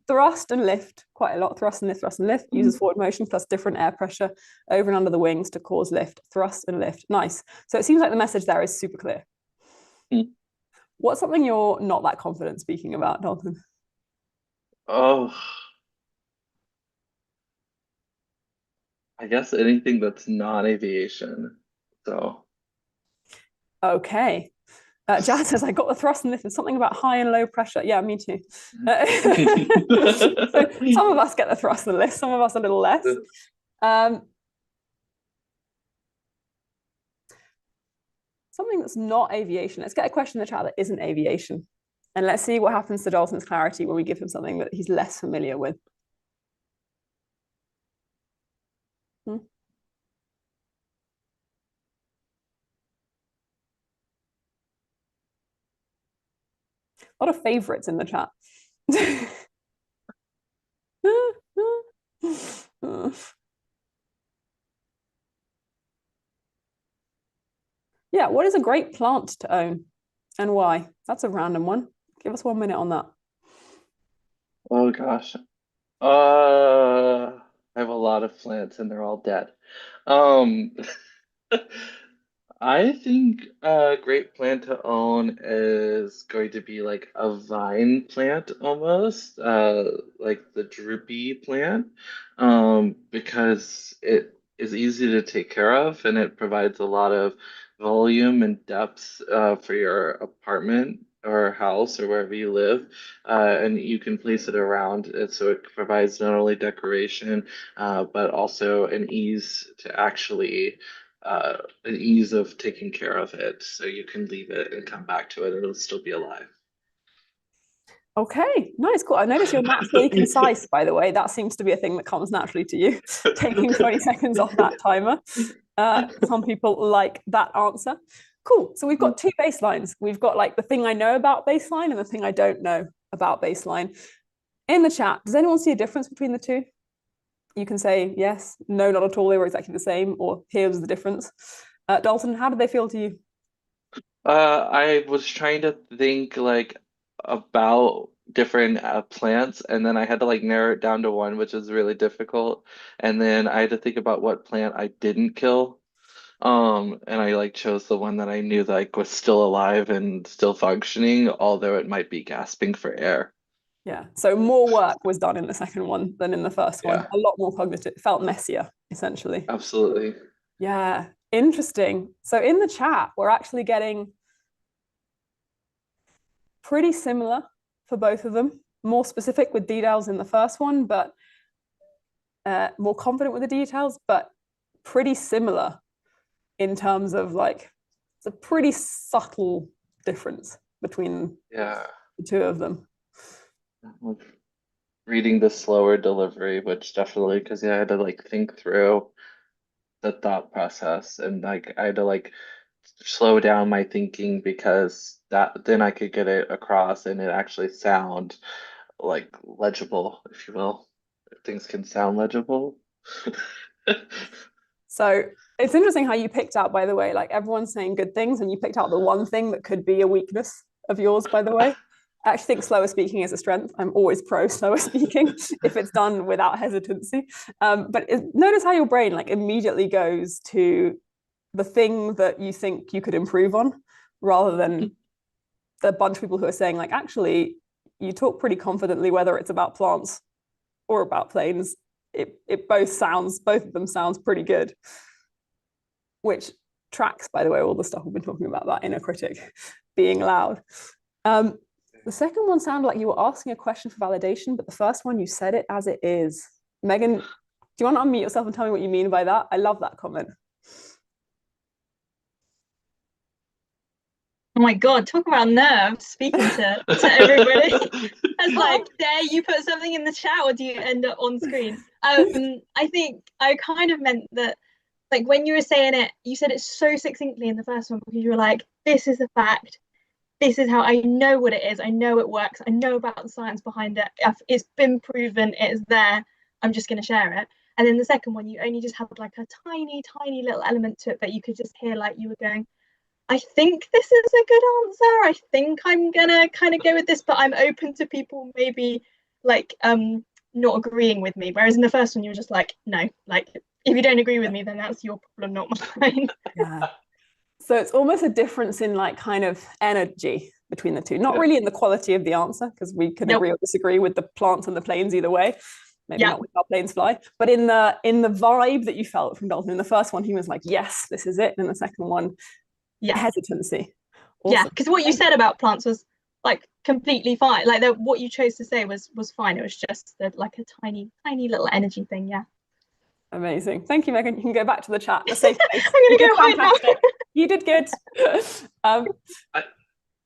thrust and lift, quite a lot. Thrust and lift, thrust and lift. Uses forward motion plus different air pressure over and under the wings to cause lift. Thrust and lift. Nice. So it seems like the message there is super clear. What's something you're not that confident speaking about, Dalton? Oh, I guess anything that's non-aviation. So Okay. Jazz says, I got the thrust and lift and something about high and low pressure. Yeah, me too. So some of us get the thrust and lift, some of us a little less. Something that's not aviation. Let's get a question in the chat that isn't aviation. And let's see what happens to Dalton's clarity when we give him something that he's less familiar with. A lot of favorites in the chat. Yeah, what is a great plant to own and why? That's a random one. Give us 1 minute on that. Oh gosh. I have a lot of plants and they're all dead. I think a great plant to own is going to be like a vine plant almost, like the droopy plant, because it is easy to take care of and it provides a lot of volume and depth for your apartment or house or wherever you live, and you can place it around it so it provides not only decoration, but also an ease to actually an ease of taking care of it, so you can leave it and come back to it and it'll still be alive. Okay, nice, cool. I notice you're naturally concise, by the way. That seems to be a thing that comes naturally to you, taking 20 seconds off that timer. Some people like that answer. Cool, so we've got two baselines. We've got like the thing I know about baseline and the thing I don't know about baseline. In the chat, does anyone see a difference between the two? You can say yes, no, not at all, they were exactly the same, or here's the difference. Dalton, how did they feel to you? I was trying to think like about different plants, and then I had to like narrow it down to one, which is really difficult. And then I had to think about what plant I didn't kill. And I like chose the one that I knew like was still alive and still functioning, although it might be gasping for air. Yeah, so more work was done in the second one than in the first one. Yeah. A lot more cognitive, it felt messier, essentially. Absolutely. Yeah, interesting. So in the chat, we're actually getting pretty similar for both of them. More specific with details in the first one, but more confident with the details, but pretty similar in terms of like, it's a pretty subtle difference between the two of them. Reading the slower delivery, which definitely, because I had to like think through the thought process and like I had to like slow down my thinking because that then I could get it across and it actually sound like legible, if you will. If things can sound legible. So it's interesting how you picked out, by the way, like everyone's saying good things and you picked out the one thing that could be a weakness of yours, by the way. I actually think slower speaking is a strength. I'm always pro slower speaking if it's done without hesitancy. But notice how your brain like immediately goes to the thing that you think you could improve on, rather than the bunch of people who are saying like, actually, you talk pretty confidently, whether it's about plants or about planes. Both of them sounds pretty good, which tracks, by the way, all the stuff we've been talking about, that inner critic being loud. The second one sounded like you were asking a question for validation, but the first one, you said it as it is. Megan, do you want to unmute yourself and tell me what you mean by that? I love that comment. Oh my God, talk about nerves speaking to everybody. It's like, there you put something in the chat, or do you end up on screen? I think I kind of meant that, like, when you were saying it, you said it so succinctly in the first one, because you were like, this is a fact. This is how I know what it is. I know it works. I know about the science behind it. It's been proven. It is there. I'm just going to share it. And then the second one, you only just had like a tiny, tiny little element to it that you could just hear, like you were going, I think this is a good answer. I think I'm gonna kind of go with this, but I'm open to people maybe like not agreeing with me. Whereas in the first one, you were just like, no, like if you don't agree with me, then that's your problem, not mine. Yeah. So it's almost a difference in like kind of energy between the two, not really in the quality of the answer, because we can agree or disagree with the plants and the planes either way. Maybe not with how planes fly, but in the vibe that you felt from Dalton. In the first one, he was like, yes, this is it. And in the second one, hesitancy. Awesome. Yeah, because what you said about plants was like completely fine. Like what you chose to say was fine. It was just like a tiny, tiny little energy thing. Yeah. Amazing. Thank you, Megan. You can go back to the chat. The safe place. I'm gonna go hide now. You did good.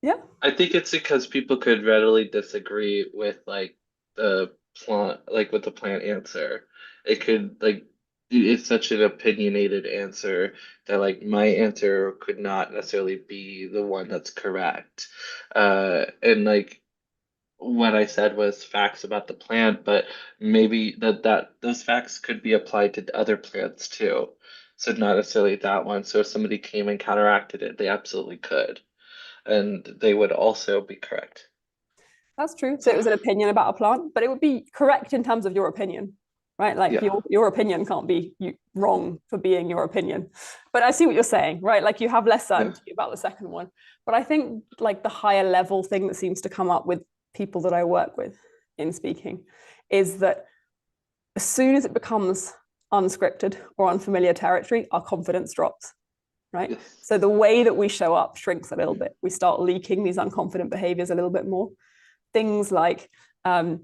Yeah. I think it's because people could readily disagree with like the plant, like with the plant answer. It could like it's such an opinionated answer that like my answer could not necessarily be the one that's correct. And like what I said was facts about the plant, but maybe that those facts could be applied to other plants too. So not necessarily that one. So if somebody came and counteracted it, they absolutely could. And they would also be correct. That's true. So it was an opinion about a plant, but it would be correct in terms of your opinion, right? Like your opinion can't be wrong for being your opinion. But I see what you're saying, right? Like you have less certainty about the second one. But I think like the higher level thing that seems to come up with people that I work with in speaking is that as soon as it becomes unscripted or unfamiliar territory, our confidence drops. Right. So the way that we show up shrinks a little bit. We start leaking these unconfident behaviors a little bit more. Things like a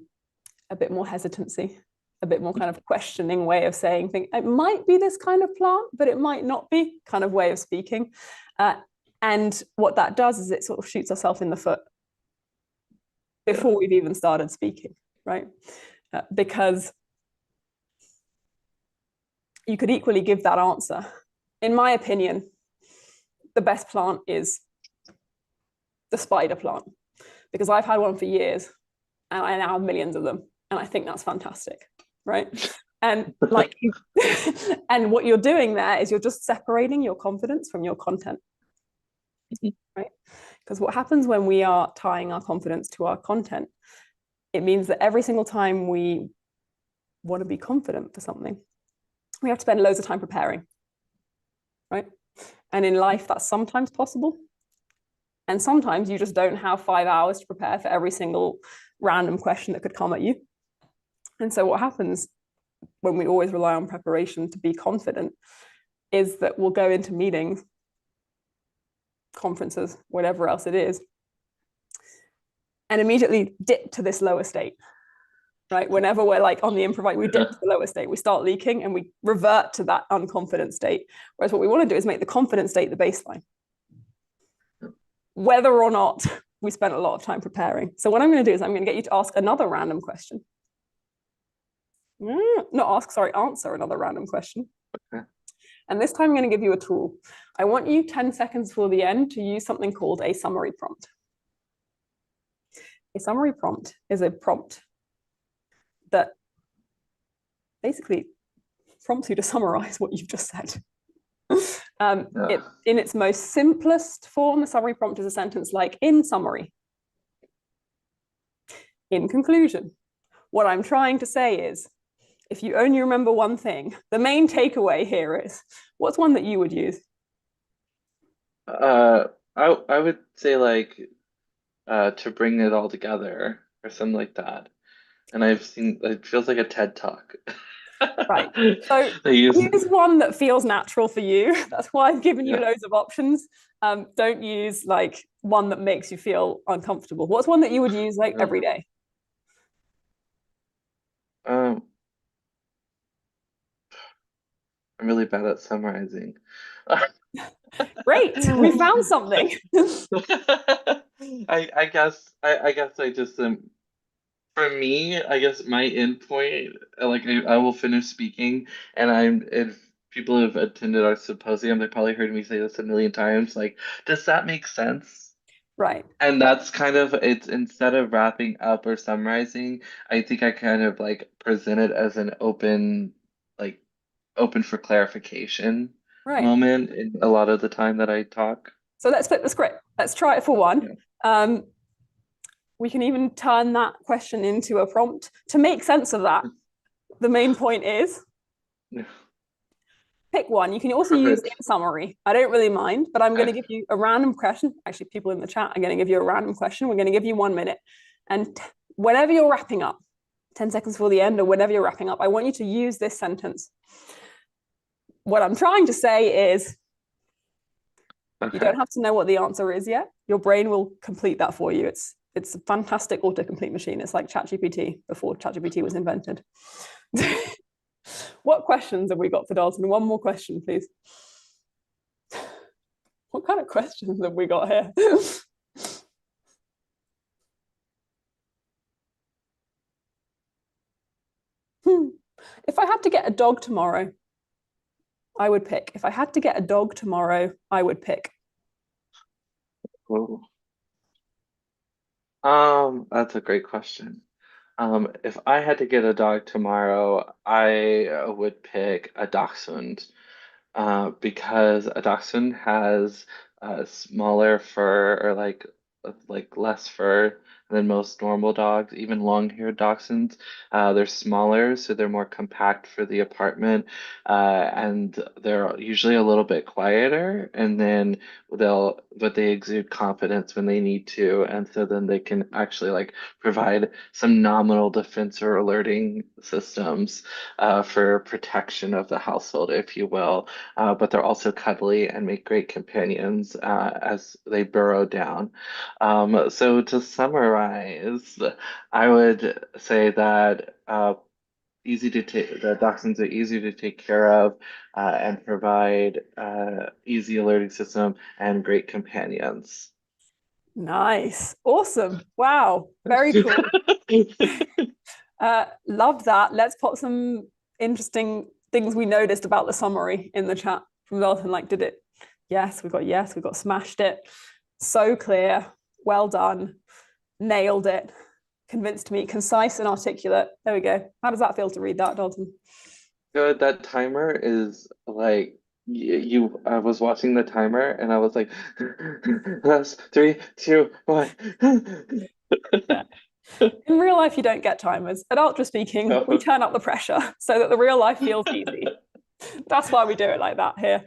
bit more hesitancy, a bit more kind of questioning way of saying things. It might be this kind of plant, but it might not be kind of way of speaking. And what that does is it sort of shoots ourselves in the foot before we've even started speaking, right? Because you could equally give that answer. In my opinion, the best plant is the spider plant, because I've had one for years and I now have millions of them. And I think that's fantastic, right? And like, and what you're doing there is you're just separating your confidence from your content, right? Because what happens when we are tying our confidence to our content, it means that every single time we want to be confident for something, we have to spend loads of time preparing, right? And in life, that's sometimes possible. And sometimes you just don't have 5 hours to prepare for every single random question that could come at you. And so what happens when we always rely on preparation to be confident is that we'll go into meetings, conferences, whatever else it is, and immediately dip to this lower state, right? Whenever we're like on the improvise, we dip to the lower state, we start leaking and we revert to that unconfident state. Whereas what we want to do is make the confident state the baseline, whether or not we spent a lot of time preparing. So what I'm going to do is I'm going to get you to ask another random question. Answer another random question. Okay. And this time I'm going to give you a tool. I want you 10 seconds before the end to use something called a summary prompt. A summary prompt is a prompt that basically prompts you to summarize what you've just said. In its most simplest form, a summary prompt is a sentence like, in summary, in conclusion. What I'm trying to say is, if you only remember one thing, the main takeaway here is, what's one that you would use? I would say like to bring it all together or something like that. And I've seen it feels like a TED talk. Right. So They use use one that feels natural for you. That's why I've given you yeah. loads of options. Don't use like one that makes you feel uncomfortable. What's one that you would use like every day? Um, I'm really bad at summarizing. Great, we found something. I guess I just for me, I guess my endpoint, like I will finish speaking, and if people have attended our symposium, they probably heard me say this a million times. Like, does that make sense? Right. And that's kind of it's instead of wrapping up or summarizing, I think I kind of like present it as an like open for clarification Right. moment in a lot of the time that I talk. So let's flip the script. Let's try it for one. We can even turn that question into a prompt to make sense of that. The main point is Yeah. pick one. You can also use Perfect. in summary. I don't really mind, but I'm going to give you a random question. Actually, people in the chat are going to give you a random question. We're going to give you 1 minute. And whenever you're wrapping up, 10 seconds before the end or whenever you're wrapping up, I want you to use this sentence. What I'm trying to say is you don't have to know what the answer is yet. Your brain will complete that for you. It's a fantastic autocomplete machine. It's like ChatGPT before ChatGPT was invented. What questions have we got for Dalton? One more question, please. What kind of questions have we got here? If I had to get a dog tomorrow, I would pick. If I had to get a dog tomorrow, I would pick. Cool. That's a great question. If I had to get a dog tomorrow, I would pick a dachshund. Because a dachshund has smaller fur or like less fur than most normal dogs, even long-haired dachshunds. They're smaller, so they're more compact for the apartment, and they're usually a little bit quieter. And then but they exude confidence when they need to, and so then they can actually like provide some nominal defense or alerting systems for protection of the household, if you will, but they're also cuddly and make great companions as they burrow down. So to summarize, I would say that the dachshunds are easy to take care of and provide easy alerting system and great companions. Nice. Awesome. Wow. Very cool. Love that. Let's put some interesting things we noticed about the summary in the chat from Dalton. Like, did it? Yes, we got smashed it. So clear. Well done. Nailed it. Convinced me. Concise and articulate. There we go. How does that feel to read that, Dalton? Good. That timer is like I was watching the timer and I was like, that's 3, 2, 1. Yeah. In real life, you don't get timers. At Ultraspeaking, we turn up the pressure so that the real life feels easy. That's why we do it like that here.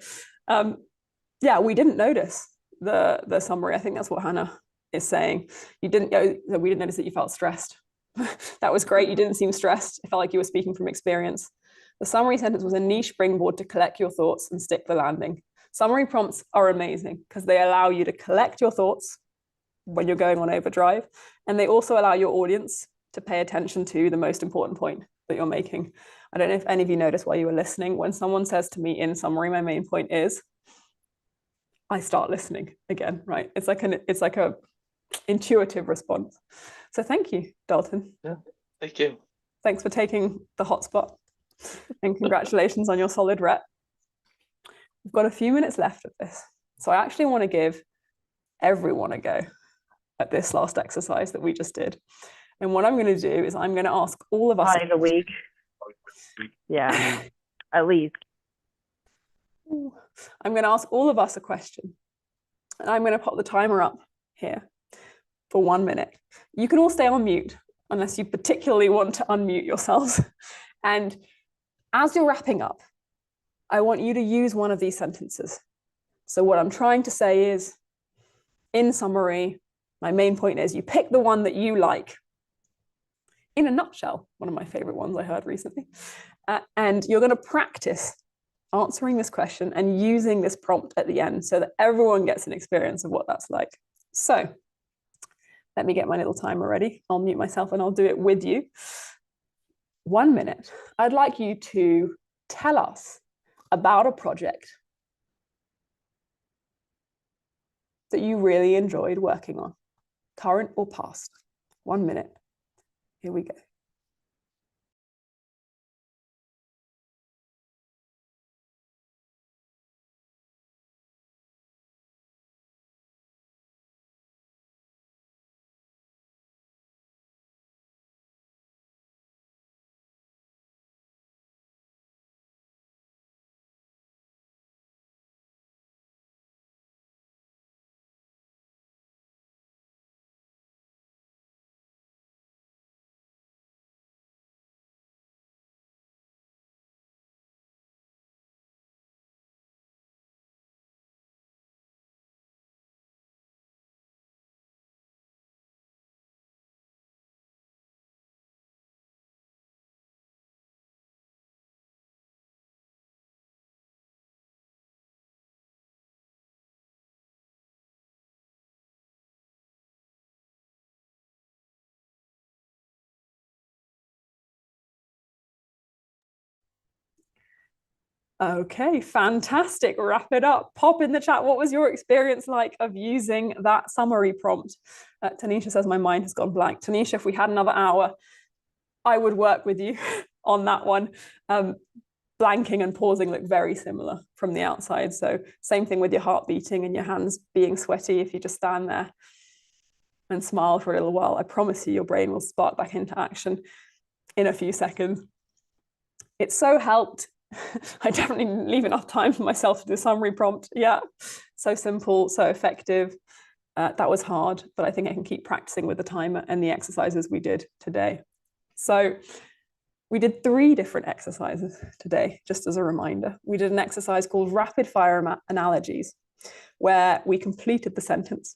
Yeah, we didn't notice the summary. I think that's what Hannah is saying. We didn't notice that you felt stressed. That was great. You didn't seem stressed. It felt like you were speaking from experience. The summary sentence was a niche springboard to collect your thoughts and stick the landing. Summary prompts are amazing because they allow you to collect your thoughts when you're going on overdrive, and they also allow your audience to pay attention to the most important point that you're making. I don't know if any of you noticed while you were listening, when someone says to me in summary, my main point is, I start listening again, right? It's like a intuitive response. So thank you, Dalton. Yeah, thank you. Thanks for taking the hotspot, and congratulations on your solid rep. We've got a few minutes left of this, so I actually want to give everyone a go at this last exercise that we just did. And what I'm going to do is I'm going to ask all of us. By the week. Yeah, at least. I'm going to ask all of us a question. And I'm going to pop the timer up here for 1 minute. You can all stay on mute unless you particularly want to unmute yourselves. And as you're wrapping up, I want you to use one of these sentences. So what I'm trying to say is, in summary, my main point is you pick the one that you like. In a nutshell, one of my favorite ones I heard recently. And you're going to practice answering this question and using this prompt at the end so that everyone gets an experience of what that's like. So let me get my little timer ready. I'll mute myself and I'll do it with you. 1 minute. I'd like you to tell us about a project that you really enjoyed working on, current or past. 1 minute. Here we go. Okay, fantastic. Wrap it up. Pop in the chat. What was your experience like of using that summary prompt? Tanisha says, my mind has gone blank. Tanisha, if we had another hour, I would work with you on that one. Blanking and pausing look very similar from the outside. So same thing with your heart beating and your hands being sweaty. If you just stand there and smile for a little while, I promise you your brain will spark back into action in a few seconds. It so helped. I definitely didn't leave enough time for myself to do a summary prompt. Yeah, so simple, so effective. That was hard, but I think I can keep practicing with the timer and the exercises we did today. So we did 3 different exercises today, just as a reminder. We did an exercise called rapid fire analogies, where we completed the sentence,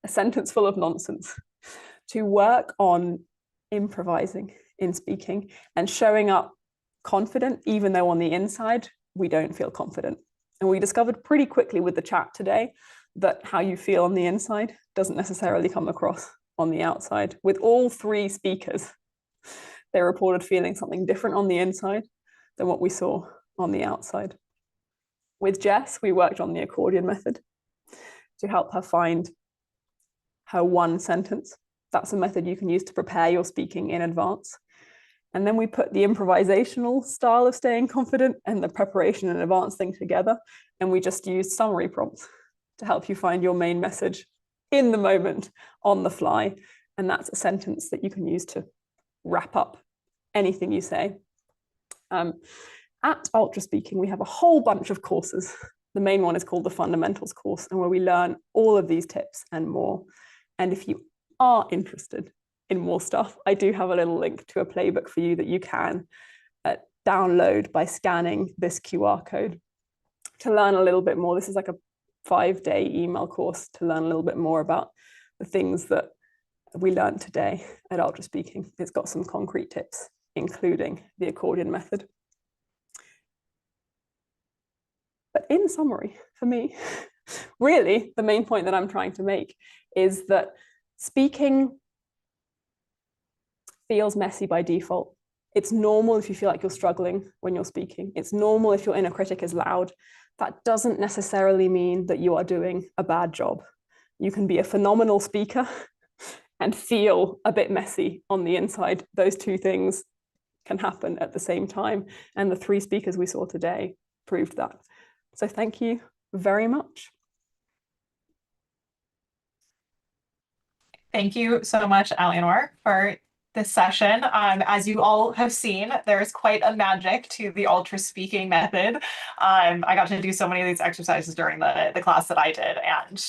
a sentence full of nonsense, to work on improvising in speaking and showing up confident, even though on the inside, we don't feel confident. And we discovered pretty quickly with the chat today that how you feel on the inside doesn't necessarily come across on the outside. With all 3 speakers, they reported feeling something different on the inside than what we saw on the outside. With Jess, we worked on the accordion method to help her find her one sentence. That's a method you can use to prepare your speaking in advance. And then we put the improvisational style of staying confident and the preparation and advance thing together. And we just used summary prompts to help you find your main message in the moment, on the fly. And that's a sentence that you can use to wrap up anything you say. At Ultraspeaking, we have a whole bunch of courses. The main one is called the Fundamentals course, and where we learn all of these tips and more. And if you are interested in more stuff, I do have a little link to a playbook for you that you can download by scanning this QR code to learn a little bit more. This is like a 5-day email course to learn a little bit more about the things that we learned today at Ultraspeaking. It's got some concrete tips, including the accordion method. But in summary, for me, really the main point that I'm trying to make is that speaking feels messy by default. It's normal if you feel like you're struggling when you're speaking. It's normal if your inner critic is loud. That doesn't necessarily mean that you are doing a bad job. You can be a phenomenal speaker and feel a bit messy on the inside. Those 2 things can happen at the same time. And the 3 speakers we saw today proved that. So thank you very much. Thank you so much, Eleanor, for this session. As you all have seen, there's quite a magic to the Ultraspeaking method. I got to do so many of these exercises during the class that I did, and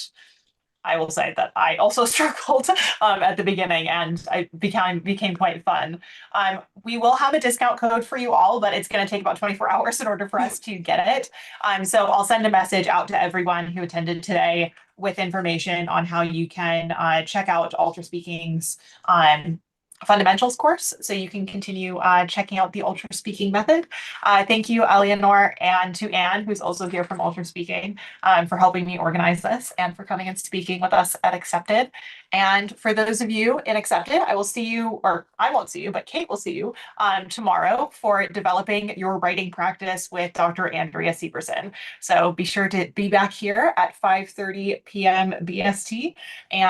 I will say that I also struggled at the beginning, and I became quite fun. We will have a discount code for you all, but it's going to take about 24 hours in order for us to get it. So I'll send a message out to everyone who attended today with information on how you can check out Ultraspeaking's fundamentals course, so you can continue checking out the Ultraspeaking method. Thank you, Eleanor, and to Anne, who's also here from Ultraspeaking, for helping me organize this and for coming and speaking with us at Accepted. And for those of you in Accepted, I will see you, or I won't see you, but Kate will see you tomorrow for developing your writing practice with Dr. Andrea Severson. So be sure to be back here at 5:30 p.m. BST. And